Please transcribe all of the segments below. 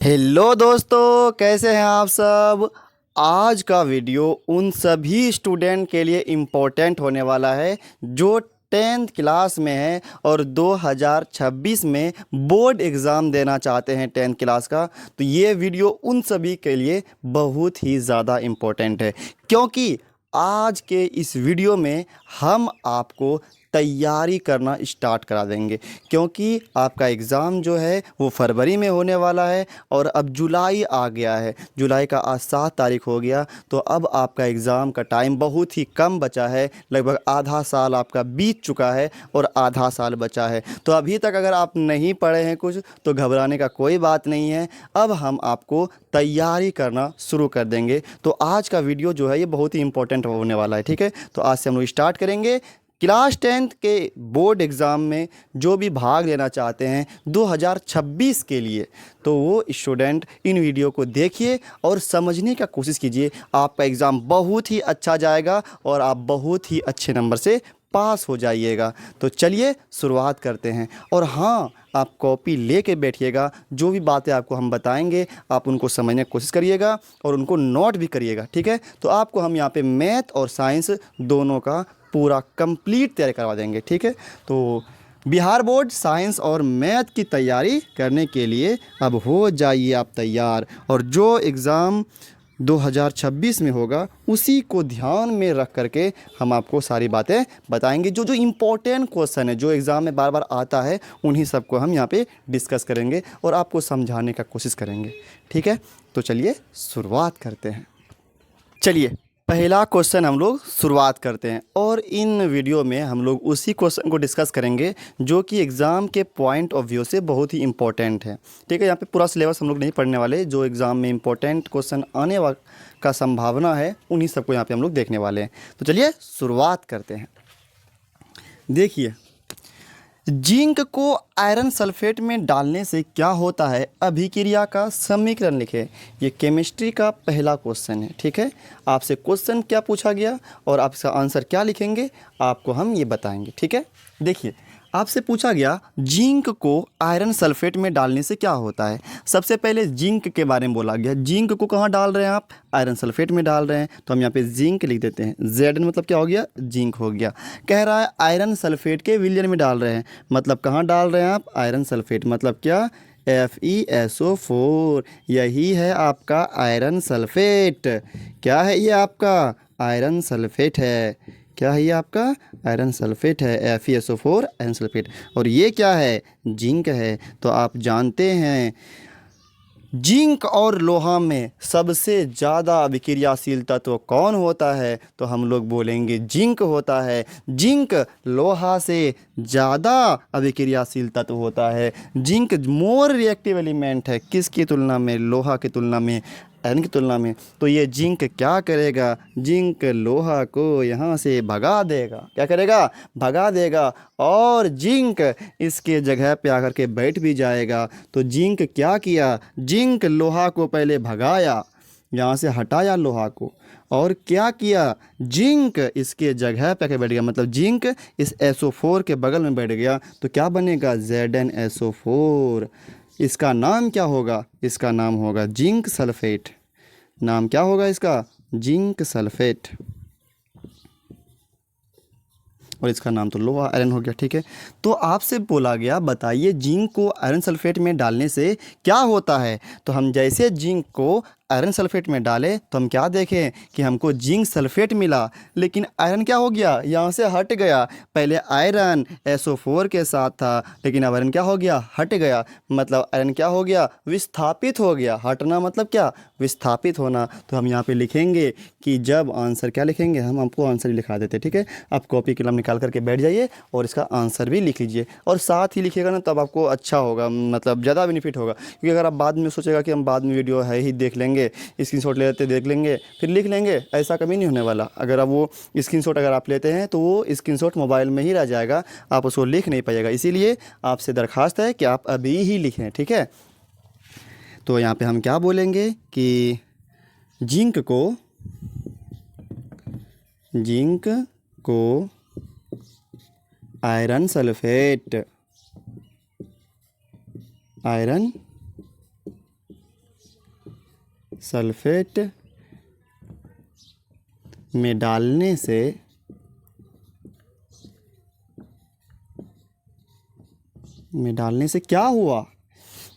Hello दोस्तों, कैसे हैं आप सब। आज का वीडियो उन सभी स्टूडेंट के लिए इम्पोर्टेंट होने वाला है जो 10th क्लास में है और 2026 में बोर्ड एग्ज़ाम देना चाहते हैं 10th क्लास का। तो ये वीडियो उन सभी के लिए बहुत ही ज़्यादा इम्पोर्टेंट है, क्योंकि आज के इस वीडियो में हम आपको तैयारी करना स्टार्ट करा देंगे, क्योंकि आपका एग्ज़ाम जो है वो फरवरी में होने वाला है और अब जुलाई आ गया है। जुलाई का आज 7 तारीख हो गया, तो अब आपका एग्ज़ाम का टाइम बहुत ही कम बचा है। लगभग आधा साल आपका बीत चुका है और आधा साल बचा है। तो अभी तक अगर आप नहीं पढ़े हैं कुछ, तो घबराने का कोई बात नहीं है। अब हम आपको तैयारी करना शुरू कर देंगे। तो आज का वीडियो जो है ये बहुत ही इंपॉर्टेंट होने वाला है, ठीक है। तो आज से हम लोग स्टार्ट करेंगे क्लास 10th के बोर्ड एग्ज़ाम में। जो भी भाग लेना चाहते हैं 2026 के लिए, तो वो स्टूडेंट इन वीडियो को देखिए और समझने का कोशिश कीजिए। आपका एग्ज़ाम बहुत ही अच्छा जाएगा और आप बहुत ही अच्छे नंबर से पास हो जाइएगा। तो चलिए शुरुआत करते हैं। और हाँ, आप कॉपी लेके बैठिएगा। जो भी बातें आपको हम बताएंगे आप उनको समझने की कोशिश करिएगा और उनको नोट भी करिएगा, ठीक है। तो आपको हम यहाँ पे मैथ और साइंस दोनों का पूरा कंप्लीट तैयारी करवा देंगे, ठीक है। तो बिहार बोर्ड साइंस और मैथ की तैयारी करने के लिए अब हो जाइए आप तैयार। और जो एग्ज़ाम 2026 में होगा उसी को ध्यान में रख करके हम आपको सारी बातें बताएंगे। जो जो इम्पोर्टेंट क्वेश्चन है जो एग्ज़ाम में बार बार आता है, उन्हीं सब को हम यहाँ पे डिस्कस करेंगे और आपको समझाने का कोशिश करेंगे, ठीक है। तो चलिए शुरुआत करते हैं। चलिए पहला क्वेश्चन हम लोग शुरुआत करते हैं और इन वीडियो में हम लोग उसी क्वेश्चन को डिस्कस करेंगे जो कि एग्ज़ाम के पॉइंट ऑफ व्यू से बहुत ही इम्पोर्टेंट है, ठीक है। यहाँ पे पूरा सिलेबस हम लोग नहीं पढ़ने वाले। जो एग्ज़ाम में इम्पोर्टेंट क्वेश्चन आने का संभावना है उन्हीं सबको यहाँ पे हम लोग देखने वाले हैं। तो चलिए शुरुआत करते हैं। देखिए, जिंक को आयरन सल्फेट में डालने से क्या होता है, अभिक्रिया का समीकरण लिखें। ये केमिस्ट्री का पहला क्वेश्चन है, ठीक है। आपसे क्वेश्चन क्या पूछा गया और आप इसका आंसर क्या लिखेंगे आपको हम ये बताएंगे, ठीक है। देखिए, आपसे पूछा गया जिंक को आयरन सल्फेट में डालने से क्या होता है। सबसे पहले जिंक के बारे में बोला गया। जिंक को कहाँ डाल रहे हैं आप, आयरन सल्फेट में डाल रहे हैं, तो हम यहाँ पे जिंक लिख देते हैं। जेड मतलब क्या हो गया, जिंक हो गया। कह रहा है आयरन सल्फेट के विलयन में डाल रहे हैं, मतलब कहाँ डाल रहे हैं आप, आयरन सल्फेट, मतलब क्या, FeSO4। यही है आपका आयरन सल्फेट। क्या है ये आपका, आयरन सल्फेट है। क्या है ये आपका, आयरन सल्फेट है, FeSO4 आयरन सल्फेट। और ये क्या है, जिंक है। तो आप जानते हैं जिंक और लोहा में सबसे ज़्यादा अभिक्रियाशील तत्व कौन होता है, तो हम लोग बोलेंगे जिंक होता है। जिंक लोहा से ज़्यादा अभिक्रियाशील तत्व होता है। जिंक मोर रिएक्टिव एलिमेंट है, किसकी तुलना में, लोहा की तुलना में, आयरन की तुलना में। तो ये जिंक क्या करेगा, जिंक लोहा को यहाँ से भगा देगा। क्या करेगा, भगा देगा। और जिंक इसके जगह पे आकर के बैठ भी जाएगा। तो जिंक क्या किया, जिंक लोहा को पहले भगाया, यहाँ से हटाया लोहा को, और क्या किया, जिंक इसके जगह पे आके बैठ गया, मतलब जिंक इस SO4 के बगल में बैठ गया। तो क्या बनेगा, ZnSO4। इसका नाम क्या होगा, इसका नाम होगा जिंक सल्फेट। नाम क्या होगा इसका, जिंक सल्फेट। और इसका नाम तो लोहा आयरन हो गया, ठीक है। तो आपसे बोला गया बताइए जिंक को आयरन सल्फेट में डालने से क्या होता है। तो हम जैसे जिंक को आयरन सल्फेट में डालें तो हम क्या देखें कि हमको जिंक सल्फेट मिला, लेकिन आयरन क्या हो गया, यहाँ से हट गया। पहले आयरन SO4 के साथ था, लेकिन अब आयरन क्या हो गया, हट गया। मतलब आयरन क्या हो गया, विस्थापित हो गया। हटना मतलब क्या, विस्थापित होना। तो हम यहाँ पे लिखेंगे कि जब आंसर क्या लिखेंगे, हम आपको आंसर ही लिखा देते, ठीक है। आप कॉपी कलम निकाल करके बैठ जाइए और इसका आंसर भी लिख लीजिए, और साथ ही लिखिएगा ना, तब आपको अच्छा होगा, मतलब ज़्यादा बेनिफिट होगा। क्योंकि अगर आप बाद में सोचेगा कि हम बाद में वीडियो है ही देख लेंगे, स्क्रीनशॉट ले लेते देख लेंगे फिर लिख लेंगे, ऐसा कभी नहीं होने वाला। अगर आप वो स्क्रीनशॉट अगर आप लेते हैं तो वो स्क्रीनशॉट मोबाइल में ही रह जाएगा, आप उसको लिख नहीं पाइएगा। इसीलिए आपसे दरखास्त है कि आप अभी ही लिखें, ठीक है। तो यहाँ पे हम क्या बोलेंगे कि जिंक को आयरन सल्फेट सल्फेट में डालने से क्या हुआ?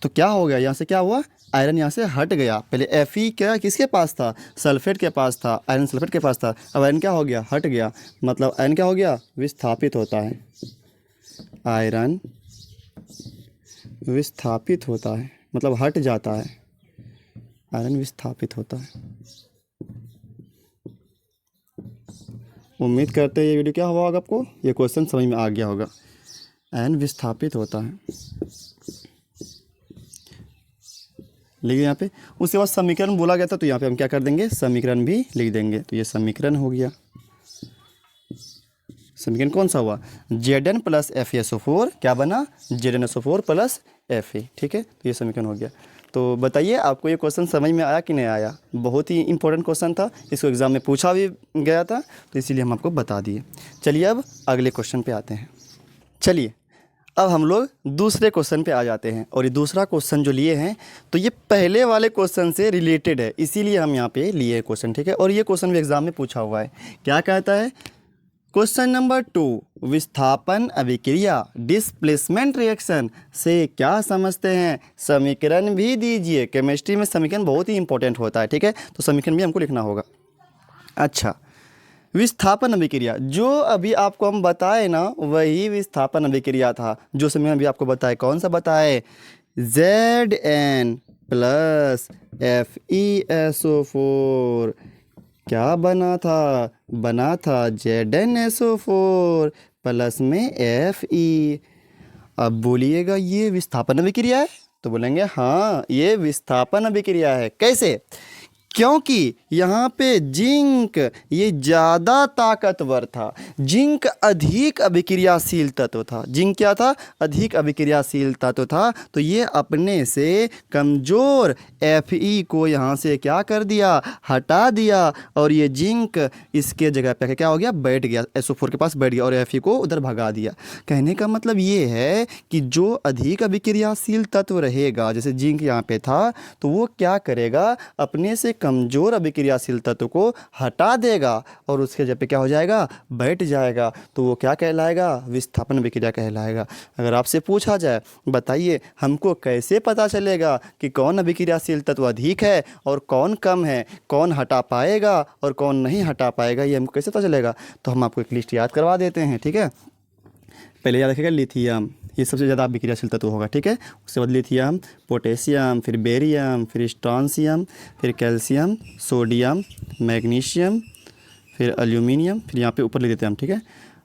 तो क्या हो गया, यहाँ से क्या हुआ, आयरन यहाँ से हट गया। पहले Fe क्या किसके पास था, सल्फेट के पास था, आयरन सल्फेट के पास था। अब आयरन क्या हो गया, हट गया। मतलब आयरन क्या हो गया, विस्थापित होता है। आयरन विस्थापित होता है, मतलब हट जाता है। आयरन विस्थापित होता है। उम्मीद करते हैं ये वीडियो क्या हुआ होगा आपको, ये क्वेश्चन समझ में आ गया होगा। आयरन विस्थापित होता है, लिखिए यहाँ पे। उसके बाद समीकरण बोला गया था, तो यहाँ पे हम क्या कर देंगे, समीकरण भी लिख देंगे। तो ये समीकरण हो गया। समीकरण कौन सा हुआ, Zn प्लस FeSO4 क्या बना, ZnSO4 प्लस Fe। ठीक है, तो ये समीकरण हो गया। तो बताइए आपको ये क्वेश्चन समझ में आया कि नहीं आया। बहुत ही इंपॉर्टेंट क्वेश्चन था, इसको एग्जाम में पूछा भी गया था, तो इसीलिए हम आपको बता दिए। चलिए अब अगले क्वेश्चन पे आते हैं। चलिए अब हम लोग दूसरे क्वेश्चन पे आ जाते हैं। और ये दूसरा क्वेश्चन जो लिए हैं, तो ये पहले वाले क्वेश्चन से रिलेटेड है, इसीलिए हम यहाँ पे लिए क्वेश्चन। ठीक है, और ये क्वेश्चन भी एग्जाम में पूछा हुआ है। क्या कहता है, क्वेश्चन नंबर 2, विस्थापन अभिक्रिया डिस्प्लेसमेंट रिएक्शन से क्या समझते हैं। समीकरण भी दीजिए। केमिस्ट्री में समीकरण बहुत ही इंपॉर्टेंट होता है। ठीक है, तो समीकरण भी हमको लिखना होगा। अच्छा, विस्थापन अभिक्रिया जो अभी आपको हम बताए ना, वही विस्थापन अभिक्रिया था जो समीकरण अभी आपको बताए। कौन सा बताए, Zn प्लस FeSO4 क्या बना था, बना था ZnSO4 प्लस में Fe। अब बोलिएगा ये विस्थापन अभिक्रिया है, तो बोलेंगे हाँ ये विस्थापन अभिक्रिया है। कैसे, क्योंकि यहाँ पे जिंक ये ज़्यादा ताकतवर था। जिंक अधिक अभिक्रियाशील तत्व था। जिंक क्या था, अधिक अभिक्रियाशील तत्व था। तो ये अपने से कमज़ोर Fe को यहाँ से क्या कर दिया, हटा दिया। और ये जिंक इसके जगह पे क्या हो गया, बैठ गया, SO4 के पास बैठ गया और Fe को उधर भगा दिया। कहने का मतलब ये है कि जो अधिक अभिक्रियाशील तत्व रहेगा, जैसे जिंक यहाँ पे था, तो वो क्या करेगा, अपने से कमज़ोर अभिक्रियाशील तत्व को हटा देगा और उसके जगह पे क्या हो जाएगा, बैठ जाएगा। तो वो क्या कहलाएगा, विस्थापन अभिक्रिया कहलाएगा। अगर आपसे पूछा जाए, बताइए हमको कैसे पता चलेगा कि कौन अभिक्रियाशील तत्व अधिक है और कौन कम है, कौन हटा पाएगा और कौन नहीं हटा पाएगा, ये हमको कैसे पता चलेगा। तो हम आपको एक लिस्ट याद करवा देते हैं। ठीक है, पहले याद रखिएगा लिथियम, ये सबसे ज़्यादा अभिक्रियाशील तत्व होगा। ठीक है, उसके बाद लिथियम, पोटेशियम, फिर बेरियम, फिर स्ट्रॉन्सियम, फिर कैल्शियम, सोडियम, मैग्नीशियम, फिर एल्यूमिनियम, फिर यहाँ पे ऊपर लिख देते हैं हम। ठीक है,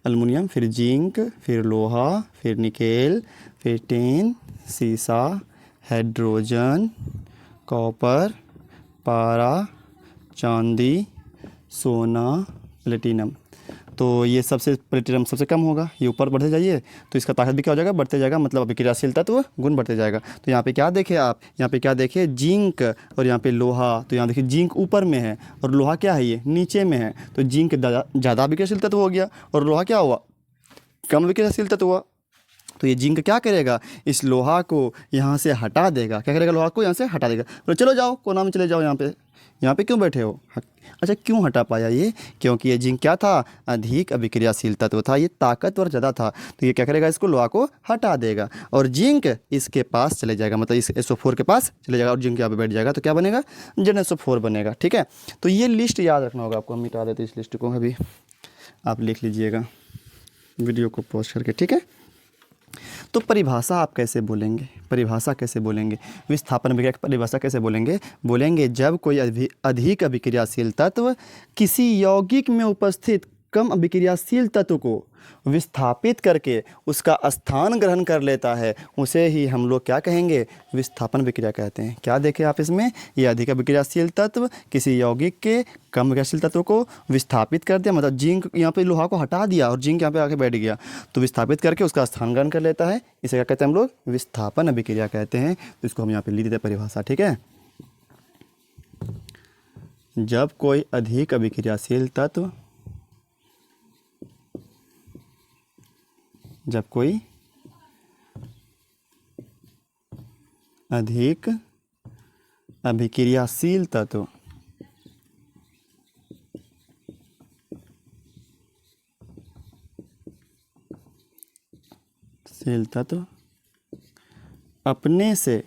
एल्युमिनियम, फिर जिंक, फिर लोहा, फिर निकेल, फिर टिन, सीसा, हाइड्रोजन, कॉपर, पारा, चांदी, सोना, प्लेटिनम। तो ये सबसे प्लेटिनम सबसे कम होगा, ये ऊपर बढ़ते जाइए तो इसका ताकत भी क्या हो जाएगा, बढ़ते जाएगा, मतलब अभिक्रियाशील तत्व गुण बढ़ते जाएगा। तो यहाँ पे क्या देखे आप, यहाँ पे क्या देखे, जिंक और यहाँ पे लोहा। तो यहाँ देखिए जिंक ऊपर में है और लोहा क्या है, ये नीचे में है। तो जिंक ज़्यादा अभिक्रियाशील तत्व हो गया और लोहा क्या हुआ, कम अभिक्रियाशील तत्व हुआ। तो ये जिंक क्या करेगा, इस लोहा को यहाँ से हटा देगा। क्या करेगा, लोहा को यहाँ से हटा देगा। तो चलो जाओ कोना में चले जाओ, यहाँ पे क्यों बैठे हो। अच्छा, क्यों हटा पाया ये, क्योंकि ये जिंक क्या था, अधिक अभिक्रियाशील तत्व था, ये ताकतवर ज़्यादा था। तो ये क्या करेगा, इसको लोहा को हटा देगा और जिंक इसके पास चले जाएगा, मतलब इस SO4 के पास चले जाएगा और जिंक यहाँ पे बैठ जाएगा। तो क्या बनेगा, ZnSO4 बनेगा। ठीक है, तो ये लिस्ट याद रखना होगा आपको। हम मिटा देते इस लिस्ट को, अभी आप लिख लीजिएगा वीडियो को पॉज करके। ठीक है, तो परिभाषा आप कैसे बोलेंगे, परिभाषा कैसे बोलेंगे, विस्थापन अभिक्रिया की परिभाषा कैसे बोलेंगे, बोलेंगे जब कोई अधिक अभिक्रियाशील तत्व किसी यौगिक में उपस्थित कम अभिक्रियाशील तत्व को विस्थापित करके उसका स्थान ग्रहण कर लेता है, उसे ही हम लोग क्या कहेंगे, विस्थापन अभिक्रिया कहते हैं। क्या देखें आप इसमें, ये अधिक अभिक्रियाशील तत्व किसी यौगिक के कम अभिक्रियाशील तत्व को विस्थापित कर दिया, मतलब जिंक यहाँ पे लोहा को हटा दिया और जिंक यहाँ पे आके बैठ गया, तो विस्थापित करके उसका स्थान ग्रहण कर लेता है। इसे क्या कहते हैं हम लोग, विस्थापन अभिक्रिया कहते हैं। तो इसको हम यहाँ पे लिख देते हैं परिभाषा। ठीक है, जब कोई अधिक अभिक्रियाशील तत्व, जब कोई अधिक अभिक्रियाशील तत्व। शील तत्व अपने से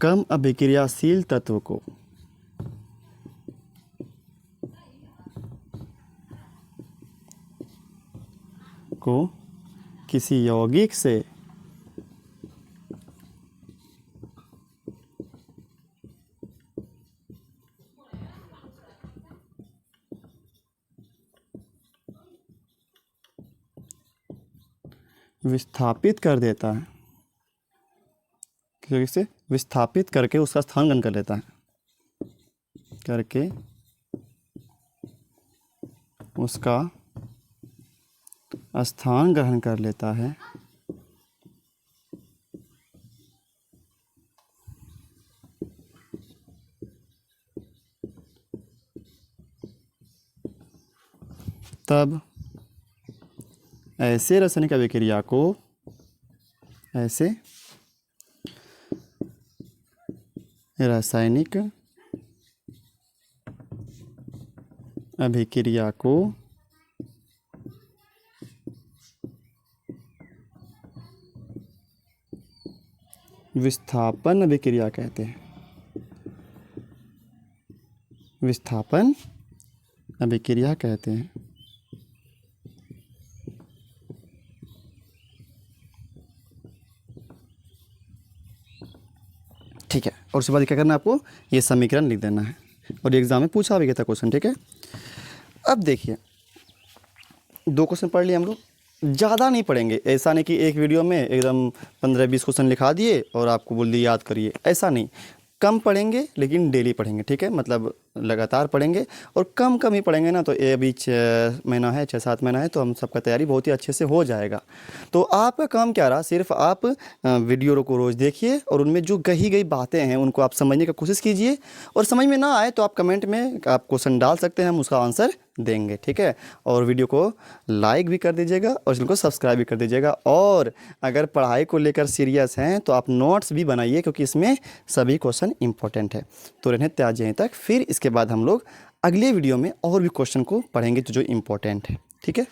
कम अभिक्रियाशील तत्व को किसी यौगिक से विस्थापित कर देता है, किसी से विस्थापित करके उसका स्थान ग्रहण कर लेता है, करके उसका स्थान ग्रहण कर लेता है, तब ऐसे रासायनिक अभिक्रिया को विस्थापन अभिक्रिया कहते हैं। विस्थापन अभिक्रिया कहते हैं। ठीक है, और उसके बाद क्या करना है आपको, ये समीकरण लिख देना है, और एग्जाम में पूछा भी गया था क्वेश्चन। ठीक है, अब देखिए 2 क्वेश्चन पढ़ लिए हम लोग, ज़्यादा नहीं पढ़ेंगे। ऐसा नहीं कि एक वीडियो में एकदम 15-20 क्वेश्चन लिखा दिए और आपको बोल दिए याद करिए, ऐसा नहीं। कम पढ़ेंगे लेकिन डेली पढ़ेंगे। ठीक है, मतलब लगातार पढ़ेंगे, और कम कम ही पढ़ेंगे ना, तो ये अभी 6 महीना है, 6-7 महीना है, तो हम सबका तैयारी बहुत ही अच्छे से हो जाएगा। तो आपका काम क्या रहा, सिर्फ आप वीडियो को रोज़ देखिए और उनमें जो कही गई बातें हैं उनको आप समझने की कोशिश कीजिए, और समझ में ना आए तो आप कमेंट में आप क्वेश्चन डाल सकते हैं, हम उसका आंसर देंगे। ठीक है, और वीडियो को लाइक भी कर दीजिएगा और चैनल को सब्सक्राइब भी कर दीजिएगा। और अगर पढ़ाई को लेकर सीरियस हैं तो आप नोट्स भी बनाइए, क्योंकि इसमें सभी क्वेश्चन इंपॉर्टेंट है। तो रहने त्याज्य यहीं तक, फिर इसके बाद हम लोग अगले वीडियो में और भी क्वेश्चन को पढ़ेंगे जो इम्पोर्टेंट है। ठीक है।